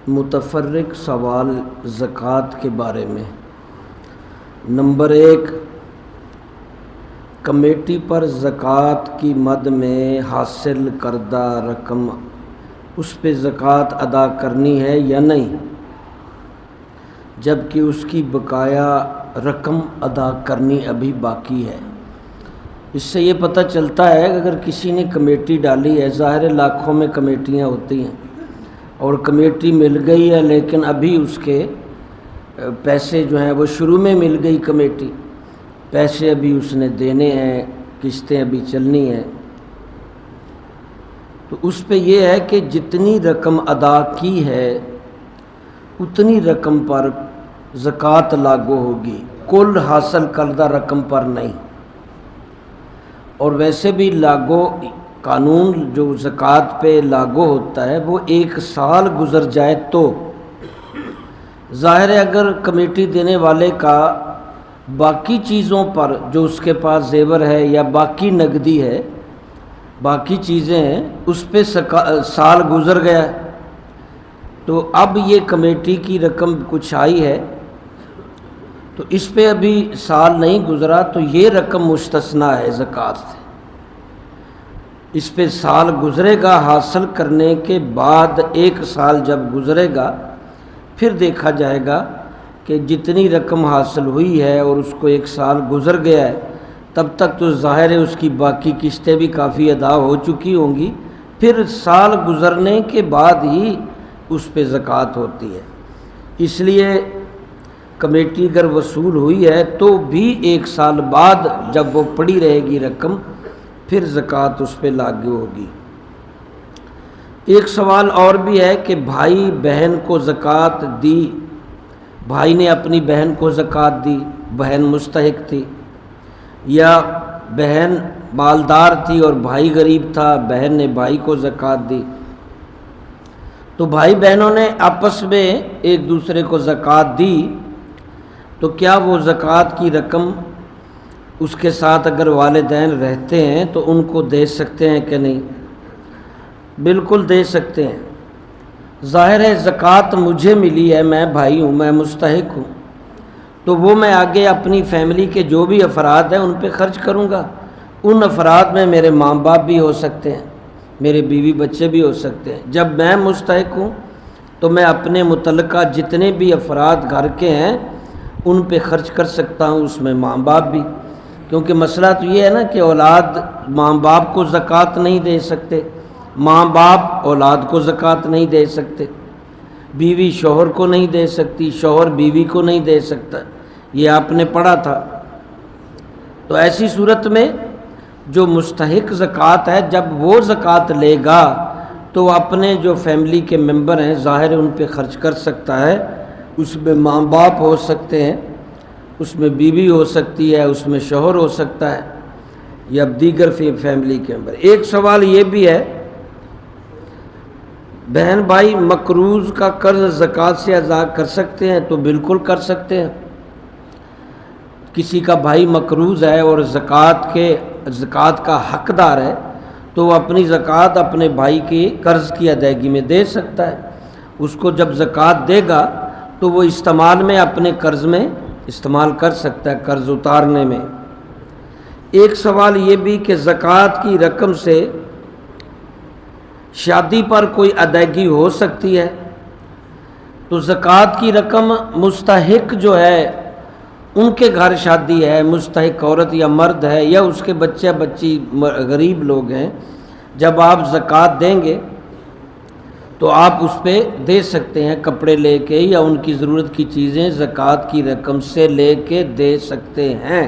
متفرق سوال زکوٰۃ کے بارے میں۔ نمبر 1، کمیٹی پر زکوٰۃ کی مد میں حاصل کردہ رقم اس پہ زکوٰۃ ادا کرنی ہے یا نہیں، جبکہ اس کی بقایا رقم ادا کرنی ابھی باقی ہے۔ اس سے یہ پتہ چلتا ہے کہ اگر کسی نے کمیٹی ڈالی ہے، ظاہر لاکھوں میں کمیٹیاں ہوتی ہیں، اور کمیٹی مل گئی ہے لیکن ابھی اس کے پیسے جو ہیں وہ شروع میں مل گئی کمیٹی، پیسے ابھی اس نے دینے ہیں، قسطیں ابھی چلنی ہیں، تو اس پہ یہ ہے کہ جتنی رقم ادا کی ہے اتنی رقم پر زکوٰۃ لاگو ہوگی، کل حاصل کردہ رقم پر نہیں۔ اور ویسے بھی لاگو قانون جو زکوٰۃ پہ لاگو ہوتا ہے وہ 1 سال گزر جائے تو ظاہر ہے اگر کمیٹی دینے والے کا باقی چیزوں پر جو اس کے پاس زیور ہے یا باقی نقدی ہے، باقی چیزیں ہیں، اس پہ سال گزر گیا ہے، تو اب یہ کمیٹی کی رقم کچھ آئی ہے تو اس پہ ابھی سال نہیں گزرا تو یہ رقم مستثنیٰ ہے زکوٰۃ سے۔ اس پہ سال گزرے گا، حاصل کرنے کے بعد 1 سال جب گزرے گا پھر دیکھا جائے گا کہ جتنی رقم حاصل ہوئی ہے اور اس کو 1 سال گزر گیا ہے، تب تک تو ظاہر ہے اس کی باقی قسطیں بھی کافی ادا ہو چکی ہوں گی، پھر سال گزرنے کے بعد ہی اس پہ زکوٰۃ ہوتی ہے۔ اس لیے کمیٹی اگر وصول ہوئی ہے تو بھی 1 سال بعد جب وہ پڑی رہے گی رقم پھر زکوٰۃ اس پہ لاگو ہوگی۔ ایک سوال اور بھی ہے کہ بھائی بہن کو زکوٰۃ دی، بھائی نے اپنی بہن کو زکوٰۃ دی، بہن مستحق تھی، یا بہن مالدار تھی اور بھائی غریب تھا، بہن نے بھائی کو زکوٰۃ دی، تو بھائی بہنوں نے آپس میں ایک دوسرے کو زکوٰۃ دی تو کیا وہ زکوٰۃ کی رقم اس کے ساتھ اگر والدین رہتے ہیں تو ان کو دے سکتے ہیں کہ نہیں؟ بالکل دے سکتے ہیں۔ ظاہر ہے زکوٰۃ مجھے ملی ہے، میں بھائی ہوں، میں مستحق ہوں، تو وہ میں آگے اپنی فیملی کے جو بھی افراد ہیں ان پہ خرچ کروں گا۔ ان افراد میں میرے ماں باپ بھی ہو سکتے ہیں، میرے بیوی بچے بھی ہو سکتے ہیں۔ جب میں مستحق ہوں تو میں اپنے متعلقہ جتنے بھی افراد گھر کے ہیں ان پہ خرچ کر سکتا ہوں، اس میں ماں باپ بھی، کیونکہ مسئلہ تو یہ ہے نا کہ اولاد ماں باپ کو زکوٰۃ نہیں دے سکتے، ماں باپ اولاد کو زکوٰۃ نہیں دے سکتے، بیوی شوہر کو نہیں دے سکتی، شوہر بیوی کو نہیں دے سکتا، یہ آپ نے پڑھا تھا۔ تو ایسی صورت میں جو مستحق زکوٰۃ ہے جب وہ زکوٰۃ لے گا تو اپنے جو فیملی کے ممبر ہیں ظاہر ان پہ خرچ کر سکتا ہے، اس میں ماں باپ ہو سکتے ہیں، اس میں بیوی ہو سکتی ہے، اس میں شوہر ہو سکتا ہے، یا دیگر فیملی کے ممبر۔ ایک سوال یہ بھی ہے، بہن بھائی مقروض کا قرض زکوٰۃ سے ادا کر سکتے ہیں؟ تو بالکل کر سکتے ہیں۔ کسی کا بھائی مقروض ہے اور زکوٰۃ کا حقدار ہے تو وہ اپنی زکوٰۃ اپنے بھائی کے قرض کی ادائیگی میں دے سکتا ہے، اس کو جب زکوٰۃ دے گا تو وہ استعمال میں اپنے قرض میں استعمال کر سکتا ہے، قرض اتارنے میں۔ ایک سوال یہ بھی کہ زکوٰۃ کی رقم سے شادی پر کوئی ادائیگی ہو سکتی ہے؟ تو زکوٰۃ کی رقم مستحق جو ہے ان کے گھر شادی ہے، مستحق عورت یا مرد ہے یا اس کے بچے بچی غریب لوگ ہیں، جب آپ زکوٰۃ دیں گے تو آپ اس پہ دے سکتے ہیں، کپڑے لے کے یا ان کی ضرورت کی چیزیں زکوٰۃ کی رقم سے لے کے دے سکتے ہیں۔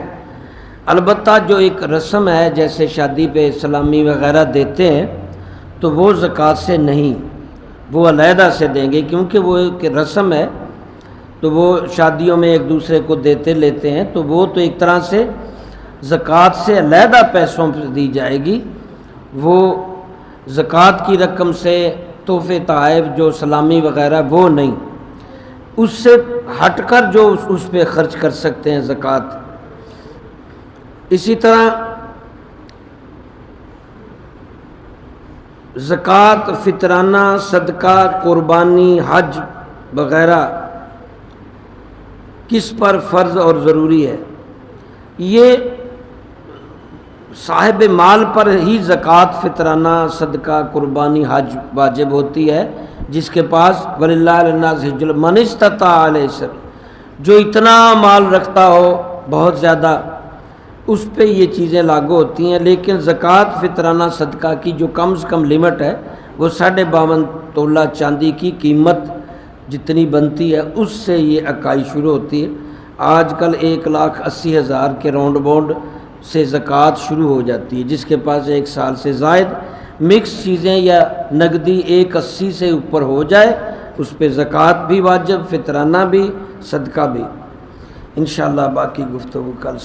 البتہ جو ایک رسم ہے جیسے شادی پہ سلامی وغیرہ دیتے ہیں تو وہ زکوٰۃ سے نہیں، وہ علیحدہ سے دیں گے، کیونکہ وہ ایک رسم ہے، تو وہ شادیوں میں ایک دوسرے کو دیتے لیتے ہیں، تو وہ تو ایک طرح سے زکوٰۃ سے علیحدہ پیسوں پہ دی جائے گی، وہ زکوٰۃ کی رقم سے تحفے تحائف جو سلامی وغیرہ وہ نہیں، اس سے ہٹ کر جو اس پہ خرچ کر سکتے ہیں زکوٰۃ۔ اسی طرح زکوٰۃ، فطرانہ، صدقہ، قربانی، حج وغیرہ کس پر فرض اور ضروری ہے؟ یہ صاحب مال پر ہی زکوٰۃ، فطرانہ، صدقہ، قربانی، حج واجب ہوتی ہے، جس کے پاس وَلِلَّهِ عَلَى النَّاسِ حِجُّ الْبَيْتِ مَنِ اسْتَطَاعَ إِلَيْهِ سَبِيلًا، جو اتنا مال رکھتا ہو بہت زیادہ، اس پہ یہ چیزیں لاگو ہوتی ہیں۔ لیکن زکوٰۃ، فطرانہ، صدقہ کی جو کم سے کم لمٹ ہے وہ 52.5 تولہ چاندی کی قیمت جتنی بنتی ہے اس سے یہ اکائی شروع ہوتی ہے۔ آج کل 1,80,000 کے راؤنڈ بونڈ سے زکوٰۃ شروع ہو جاتی ہے۔ جس کے پاس 1 سال سے زائد مکس چیزیں یا نقدی 1,80 سے اوپر ہو جائے اس پہ زکوٰۃ بھی واجب، فطرانہ بھی، صدقہ بھی۔ انشاءاللہ باقی گفتگو کل